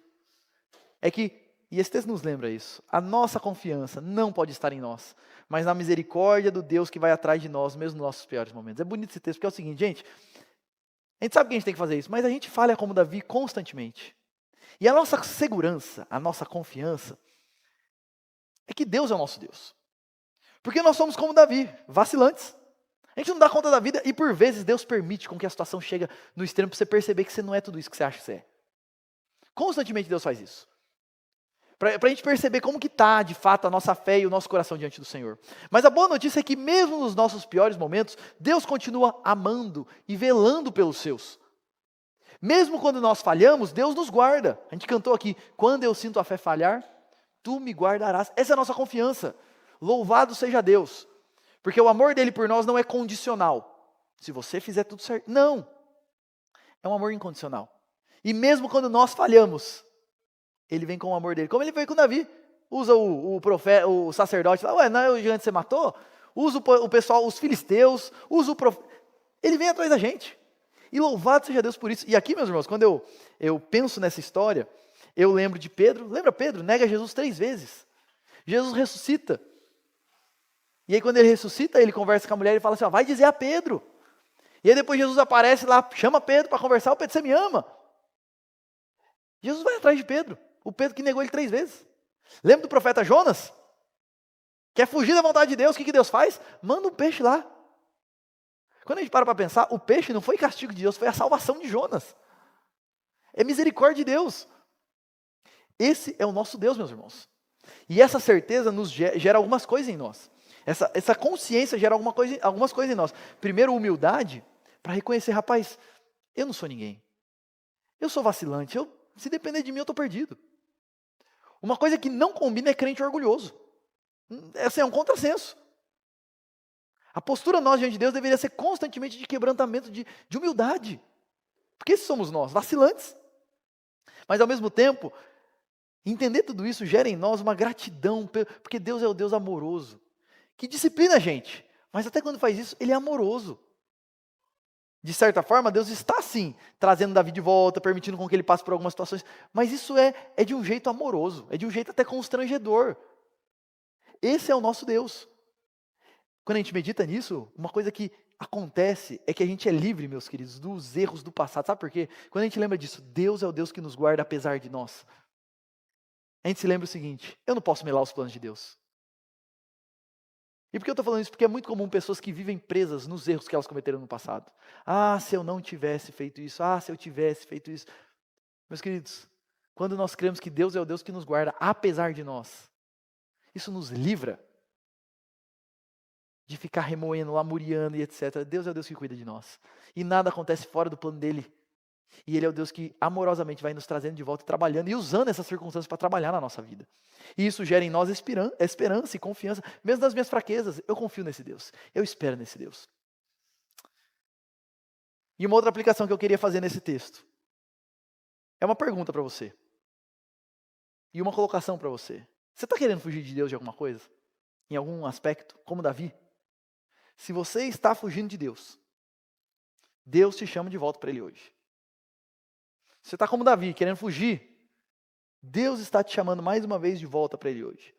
é que, e esse texto nos lembra isso, a nossa confiança não pode estar em nós, mas na misericórdia do Deus que vai atrás de nós, mesmo nos nossos piores momentos. É bonito esse texto, porque é o seguinte, gente, a gente sabe que a gente tem que fazer isso, mas a gente falha como Davi constantemente. E a nossa segurança, a nossa confiança, é que Deus é o nosso Deus. Porque nós somos como Davi, vacilantes. A gente não dá conta da vida e por vezes Deus permite com que a situação chegue no extremo para você perceber que você não é tudo isso que você acha que você é. Constantemente Deus faz isso. Para a gente perceber como que está, de fato, a nossa fé e o nosso coração diante do Senhor. Mas a boa notícia é que mesmo nos nossos piores momentos, Deus continua amando e velando pelos seus. Mesmo quando nós falhamos, Deus nos guarda. A gente cantou aqui, quando eu sinto a fé falhar, tu me guardarás. Essa é a nossa confiança. Louvado seja Deus. Porque o amor dele por nós não é condicional. Se você fizer tudo certo. Não. É um amor incondicional. E mesmo quando nós falhamos, ele vem com o amor dele. Como ele veio com Davi. Usa o profeta, o sacerdote. Ué, não é o gigante que você matou? Usa o pessoal, os filisteus. Usa o profeta. Ele vem atrás da gente. E louvado seja Deus por isso. E aqui, meus irmãos, quando eu penso nessa história, eu lembro de Pedro. Lembra Pedro? Nega Jesus 3 vezes. Jesus ressuscita. E aí quando ele ressuscita, ele conversa com a mulher e fala assim, vai dizer a Pedro. E aí depois Jesus aparece lá, chama Pedro para conversar. Pedro, você me ama? Jesus vai atrás de Pedro. O Pedro que negou ele 3 vezes. Lembra do profeta Jonas? Quer fugir da vontade de Deus, o que Deus faz? Manda um peixe lá. Quando a gente para pensar, o peixe não foi castigo de Deus, foi a salvação de Jonas. É misericórdia de Deus. Esse é o nosso Deus, meus irmãos. E essa certeza nos gera algumas coisas em nós. Essa consciência gera algumas coisas em nós. Primeiro, humildade, para reconhecer, rapaz, eu não sou ninguém. Eu sou vacilante, se depender de mim eu estou perdido. Uma coisa que não combina é crente orgulhoso. É um contrassenso. A postura nós diante de Deus deveria ser constantemente de quebrantamento, de humildade. Porque esses somos nós, vacilantes. Mas ao mesmo tempo, Entender tudo isso gera em nós uma gratidão, porque Deus é o Deus amoroso, que disciplina a gente, mas até quando faz isso, Ele é amoroso. De certa forma, Deus está sim, trazendo Davi de volta, permitindo com que ele passe por algumas situações, mas isso é de um jeito amoroso, é de um jeito até constrangedor. Esse é o nosso Deus. Quando a gente medita nisso, uma coisa que acontece é que a gente é livre, meus queridos, dos erros do passado. Sabe por quê? Quando a gente lembra disso, Deus é o Deus que nos guarda apesar de nós. A gente se lembra o seguinte: eu não posso melar os planos de Deus. E por que eu estou falando isso? Porque é muito comum pessoas que vivem presas nos erros que elas cometeram no passado. Ah, se eu não tivesse feito isso. Ah, se eu tivesse feito isso. Meus queridos, quando nós cremos que Deus é o Deus que nos guarda apesar de nós, isso nos livra de ficar remoendo, lamuriando e etc. Deus é o Deus que cuida de nós. E nada acontece fora do plano dele. E Ele é o Deus que amorosamente vai nos trazendo de volta, trabalhando e usando essas circunstâncias para trabalhar na nossa vida. E isso gera em nós esperança e confiança. Mesmo nas minhas fraquezas, eu confio nesse Deus. Eu espero nesse Deus. E uma outra aplicação que eu queria fazer nesse texto é uma pergunta para você. E uma colocação para você. Você está querendo fugir de Deus de alguma coisa? Em algum aspecto? Como Davi? Se você está fugindo de Deus, Deus te chama de volta para Ele hoje. Você está como Davi, querendo fugir, Deus está te chamando mais uma vez de volta para Ele hoje.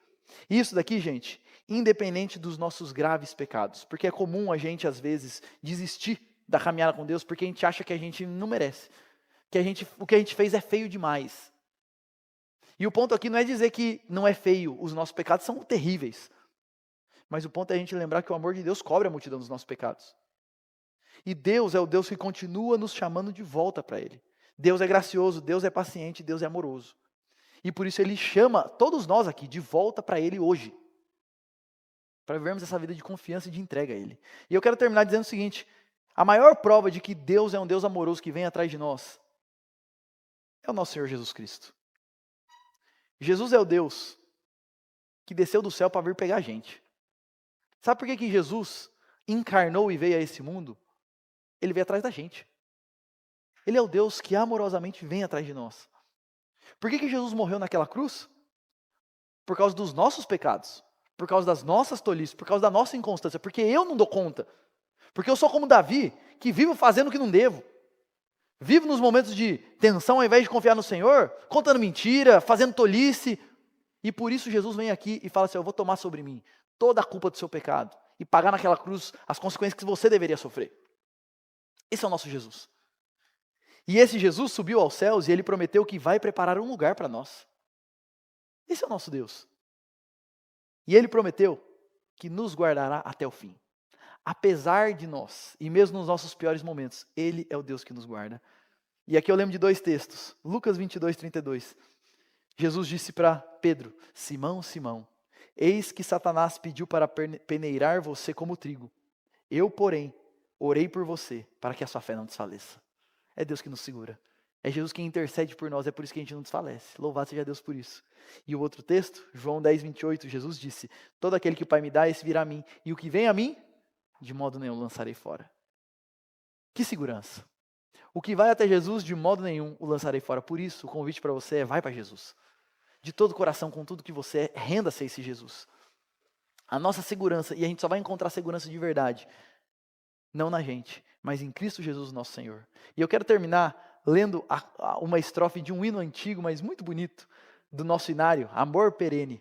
Isso daqui, gente, independente dos nossos graves pecados, porque é comum a gente, às vezes, desistir da caminhada com Deus, porque a gente acha que a gente não merece, que o que a gente fez é feio demais. E o ponto aqui não é dizer que não é feio, os nossos pecados são terríveis. Mas o ponto é a gente lembrar que o amor de Deus cobre a multidão dos nossos pecados. E Deus é o Deus que continua nos chamando de volta para Ele. Deus é gracioso, Deus é paciente, Deus é amoroso. E por isso Ele chama todos nós aqui de volta para Ele hoje. Para vivermos essa vida de confiança e de entrega a Ele. E eu quero terminar dizendo o seguinte: a maior prova de que Deus é um Deus amoroso que vem atrás de nós é o nosso Senhor Jesus Cristo. Jesus é o Deus que desceu do céu para vir pegar a gente. Sabe por que Jesus encarnou e veio a esse mundo? Ele veio atrás da gente. Ele é o Deus que amorosamente vem atrás de nós. Por que Jesus morreu naquela cruz? Por causa dos nossos pecados, por causa das nossas tolices, por causa da nossa inconstância, porque eu não dou conta. Porque eu sou como Davi, que vivo fazendo o que não devo. Vivo nos momentos de tensão, ao invés de confiar no Senhor, contando mentira, fazendo tolice. E por isso Jesus vem aqui e fala assim: eu vou tomar sobre mim toda a culpa do seu pecado e pagar naquela cruz as consequências que você deveria sofrer. Esse é o nosso Jesus. E esse Jesus subiu aos céus e Ele prometeu que vai preparar um lugar para nós. Esse é o nosso Deus. E Ele prometeu que nos guardará até o fim. Apesar de nós, e mesmo nos nossos piores momentos, Ele é o Deus que nos guarda. E aqui eu lembro de 2 textos. Lucas 22, 32. Jesus disse para Pedro: Simão, Simão, eis que Satanás pediu para peneirar você como trigo. Eu, porém, orei por você, para que a sua fé não desfaleça. É Deus que nos segura. É Jesus quem intercede por nós, é por isso que a gente não desfalece. Louvado seja Deus por isso. E o outro texto, João 10, 28, Jesus disse: todo aquele que o Pai me dá, esse virá a mim. E o que vem a mim, de modo nenhum lançarei fora. Que segurança. O que vai até Jesus, de modo nenhum o lançarei fora. Por isso, o convite para você é: vai para Jesus. De todo o coração, com tudo que você é, renda-se a esse Jesus. A nossa segurança, e a gente só vai encontrar segurança de verdade, não na gente, mas em Cristo Jesus, nosso Senhor. E eu quero terminar lendo uma estrofe de um hino antigo, mas muito bonito, do nosso hinário, Amor Perene.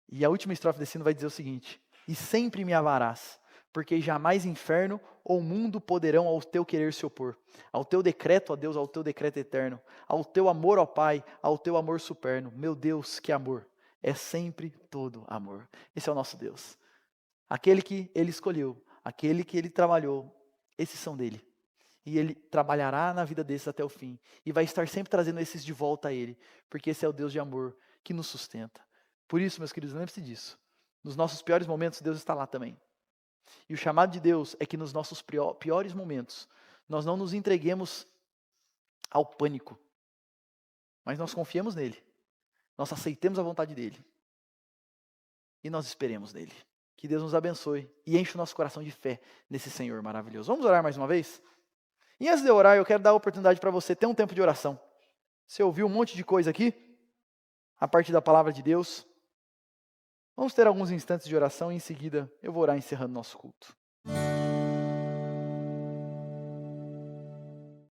E a última estrofe desse hino vai dizer o seguinte: e sempre me amarás, porque jamais inferno ou mundo poderão ao teu querer se opor, ao teu decreto, ó Deus, ao teu decreto eterno, ao teu amor, ó Pai, ao teu amor superno. Meu Deus, que amor, é sempre todo amor. Esse é o nosso Deus. Aquele que Ele escolheu, aquele que Ele trabalhou, esses são dele. E Ele trabalhará na vida desses até o fim. E vai estar sempre trazendo esses de volta a Ele, porque esse é o Deus de amor que nos sustenta. Por isso, meus queridos, lembre-se disso. Nos nossos piores momentos, Deus está lá também. E o chamado de Deus é que nos nossos piores momentos, nós não nos entreguemos ao pânico, mas nós confiemos nele, nós aceitemos a vontade dele, e nós esperemos nele. Que Deus nos abençoe e enche o nosso coração de fé nesse Senhor maravilhoso. Vamos orar mais uma vez? E antes de orar, eu quero dar a oportunidade para você ter um tempo de oração. Você ouviu um monte de coisa aqui? a partir da palavra de Deus. Vamos ter alguns instantes de oração e em seguida eu vou orar encerrando nosso culto.